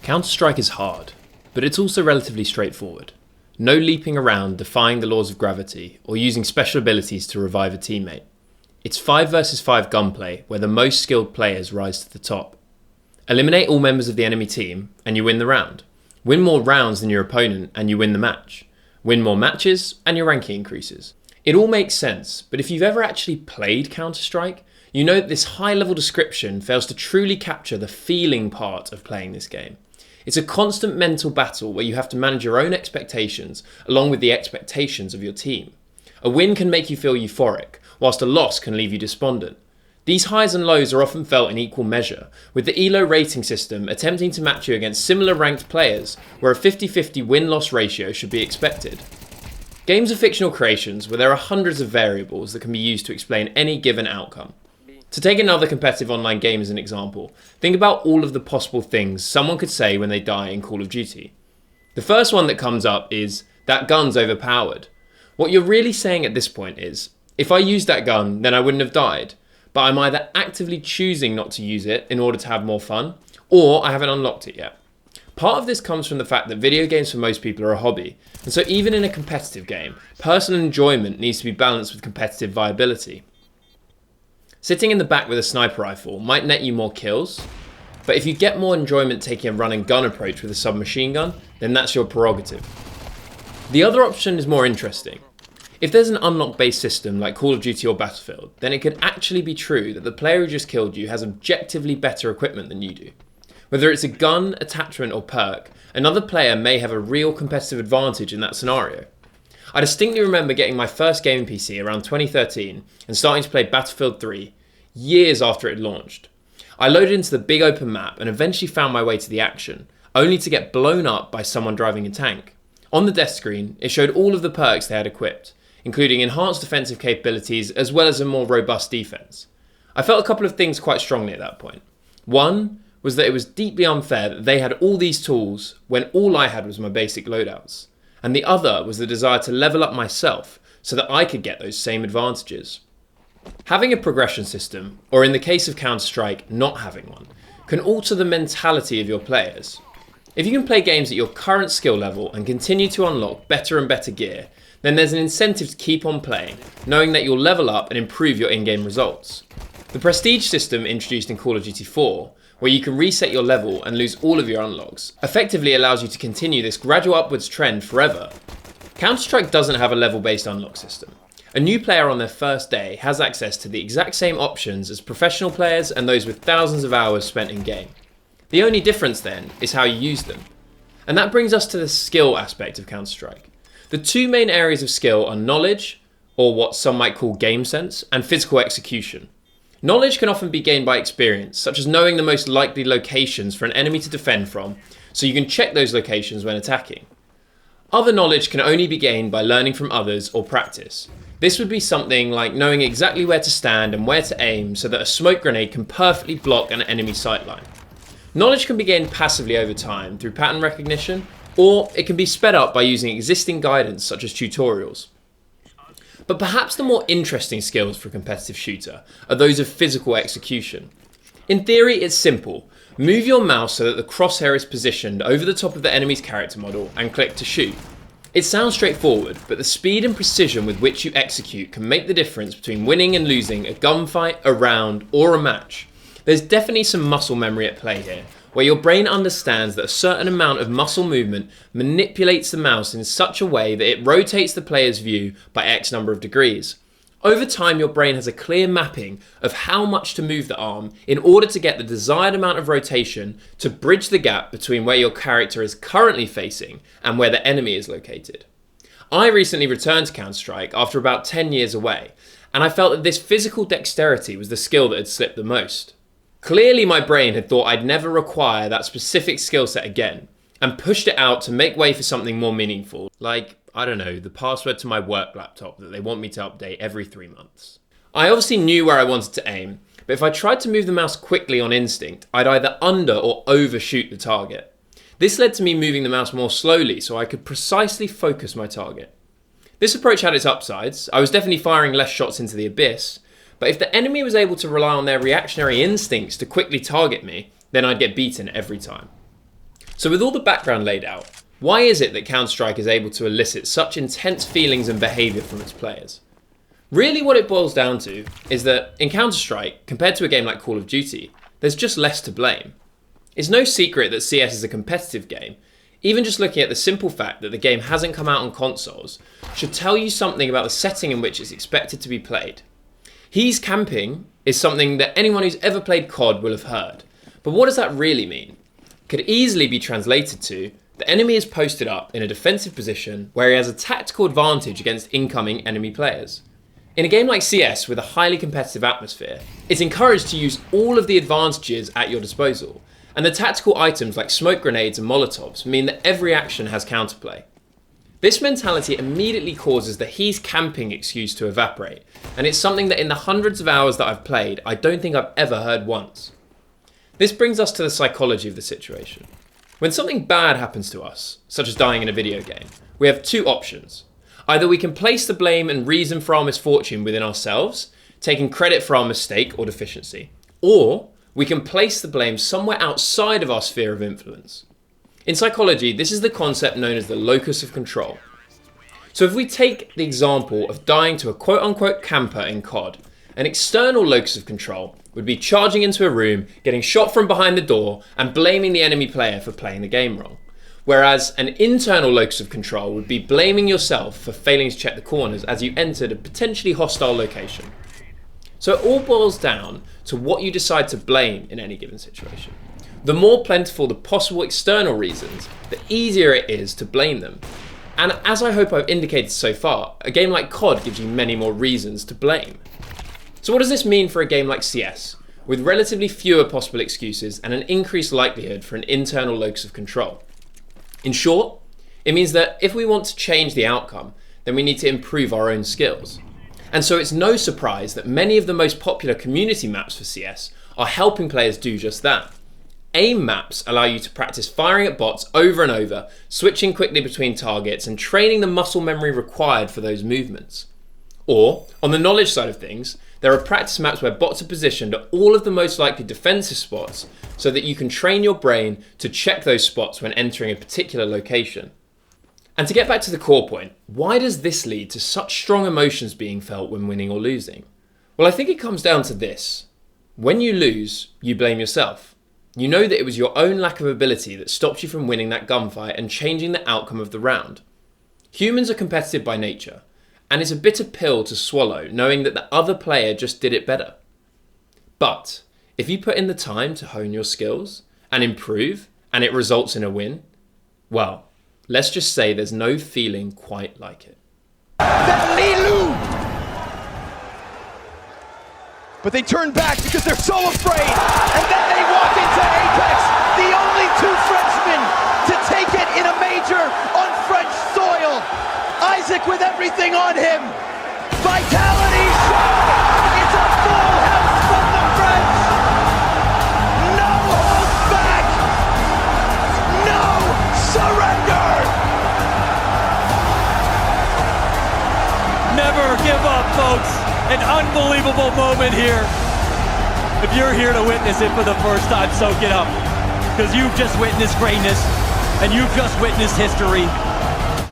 Counter-Strike is hard, but it's also relatively straightforward. No leaping around defying the laws of gravity or using special abilities to revive a teammate. It's 5 versus 5 gunplay where the most skilled players rise to the top. Eliminate all members of the enemy team and you win the round. Win more rounds than your opponent and you win the match. Win more matches and your ranking increases. It all makes sense, but if you've ever actually played Counter-Strike, you know that this high-level description fails to truly capture the feeling part of playing this game. It's a constant mental battle where you have to manage your own expectations along with the expectations of your team. A win can make you feel euphoric, whilst a loss can leave you despondent. These highs and lows are often felt in equal measure, with the ELO rating system attempting to match you against similar ranked players where a 50-50 win-loss ratio should be expected. Games are fictional creations where there are hundreds of variables that can be used to explain any given outcome. To take another competitive online game as an example, think about all of the possible things someone could say when they die in Call of Duty. The first one that comes up is, "That gun's overpowered." What you're really saying at this point is, if I used that gun, then I wouldn't have died, but I'm either actively choosing not to use it in order to have more fun, or I haven't unlocked it yet. Part of this comes from the fact that video games for most people are a hobby, and so even in a competitive game, personal enjoyment needs to be balanced with competitive viability. Sitting in the back with a sniper rifle might net you more kills, but if you get more enjoyment taking a run and gun approach with a submachine gun, then that's your prerogative. The other option is more interesting. If there's an unlock-based system like Call of Duty or Battlefield, then it could actually be true that the player who just killed you has objectively better equipment than you do. Whether it's a gun, attachment or perk, another player may have a real competitive advantage in that scenario. I distinctly remember getting my first gaming PC around 2013 and starting to play Battlefield 3 years after it had launched. I loaded into the big open map and eventually found my way to the action, only to get blown up by someone driving a tank. On the death screen, it showed all of the perks they had equipped, including enhanced defensive capabilities as well as a more robust defense. I felt a couple of things quite strongly at that point. One was that it was deeply unfair that they had all these tools when all I had was my basic loadouts. And the other was the desire to level up myself so that I could get those same advantages. Having a progression system, or in the case of Counter-Strike, not having one, can alter the mentality of your players. If you can play games at your current skill level and continue to unlock better and better gear, then there's an incentive to keep on playing, knowing that you'll level up and improve your in-game results. The prestige system introduced in Call of Duty 4, where you can reset your level and lose all of your unlocks, effectively allows you to continue this gradual upwards trend forever. Counter-Strike doesn't have a level-based unlock system. A new player on their first day has access to the exact same options as professional players and those with thousands of hours spent in-game. The only difference then is how you use them. And that brings us to the skill aspect of Counter-Strike. The two main areas of skill are knowledge, or what some might call game sense, and physical execution. Knowledge can often be gained by experience, such as knowing the most likely locations for an enemy to defend from, so you can check those locations when attacking. Other knowledge can only be gained by learning from others or practice. This would be something like knowing exactly where to stand and where to aim so that a smoke grenade can perfectly block an enemy sightline. Knowledge can be gained passively over time through pattern recognition, or it can be sped up by using existing guidance such as tutorials. But perhaps the more interesting skills for a competitive shooter are those of physical execution. In theory, it's simple. Move your mouse so that the crosshair is positioned over the top of the enemy's character model and click to shoot. It sounds straightforward, but the speed and precision with which you execute can make the difference between winning and losing a gunfight, a round, or a match. There's definitely some muscle memory at play here, where your brain understands that a certain amount of muscle movement manipulates the mouse in such a way that it rotates the player's view by X number of degrees. Over time, your brain has a clear mapping of how much to move the arm in order to get the desired amount of rotation to bridge the gap between where your character is currently facing and where the enemy is located. I recently returned to Counter-Strike after about 10 years away, and I felt that this physical dexterity was the skill that had slipped the most. Clearly my brain had thought I'd never require that specific skill set again, and pushed it out to make way for something more meaningful, like, I don't know, the password to my work laptop that they want me to update every 3 months. I obviously knew where I wanted to aim, but if I tried to move the mouse quickly on instinct, I'd either under or overshoot the target. This led to me moving the mouse more slowly so I could precisely focus my target. This approach had its upsides. I was definitely firing less shots into the abyss, but if the enemy was able to rely on their reactionary instincts to quickly target me, then I'd get beaten every time. So with all the background laid out, why is it that Counter-Strike is able to elicit such intense feelings and behaviour from its players? Really what it boils down to is that in Counter-Strike, compared to a game like Call of Duty, there's just less to blame. It's no secret that CS is a competitive game. Even just looking at the simple fact that the game hasn't come out on consoles should tell you something about the setting in which it's expected to be played. He's camping is something that anyone who's ever played COD will have heard. But what does that really mean? It could easily be translated to the enemy is posted up in a defensive position where he has a tactical advantage against incoming enemy players. In a game like CS with a highly competitive atmosphere, it's encouraged to use all of the advantages at your disposal, and the tactical items like smoke grenades and molotovs mean that every action has counterplay. This mentality immediately causes the he's camping excuse to evaporate, and it's something that in the hundreds of hours that I've played, I don't think I've ever heard once. This brings us to the psychology of the situation. When something bad happens to us, such as dying in a video game, we have two options. Either we can place the blame and reason for our misfortune within ourselves, taking credit for our mistake or deficiency, or we can place the blame somewhere outside of our sphere of influence. In psychology, this is the concept known as the locus of control. So if we take the example of dying to a quote-unquote camper in COD, an external locus of control would be charging into a room, getting shot from behind the door, and blaming the enemy player for playing the game wrong. Whereas an internal locus of control would be blaming yourself for failing to check the corners as you entered a potentially hostile location. So it all boils down to what you decide to blame in any given situation. The more plentiful the possible external reasons, the easier it is to blame them. And as I hope I've indicated so far, a game like COD gives you many more reasons to blame. So what does this mean for a game like CS, with relatively fewer possible excuses and an increased likelihood for an internal locus of control? In short, it means that if we want to change the outcome, then we need to improve our own skills. And so it's no surprise that many of the most popular community maps for CS are helping players do just that. Aim maps allow you to practice firing at bots over and over, switching quickly between targets and training the muscle memory required for those movements. Or, on the knowledge side of things, there are practice maps where bots are positioned at all of the most likely defensive spots so that you can train your brain to check those spots when entering a particular location. And to get back to the core point, why does this lead to such strong emotions being felt when winning or losing? Well, I think it comes down to this. When you lose, you blame yourself. You know that it was your own lack of ability that stopped you from winning that gunfight and changing the outcome of the round. Humans are competitive by nature, and it's a bitter pill to swallow knowing that the other player just did it better. But if you put in the time to hone your skills and improve, and it results in a win, well, let's just say there's no feeling quite like it. But they turn back because they're so afraid, and then they walk into Apex, the only two Frenchmen to take it in a major on French soil. Isaac with everything on him. Vitality show. It's a full house from the French. No holds back. No surrender. Never give up, folks. An unbelievable moment here. If you're here to witness it for the first time, soak it up. Because you've just witnessed greatness, and you've just witnessed history.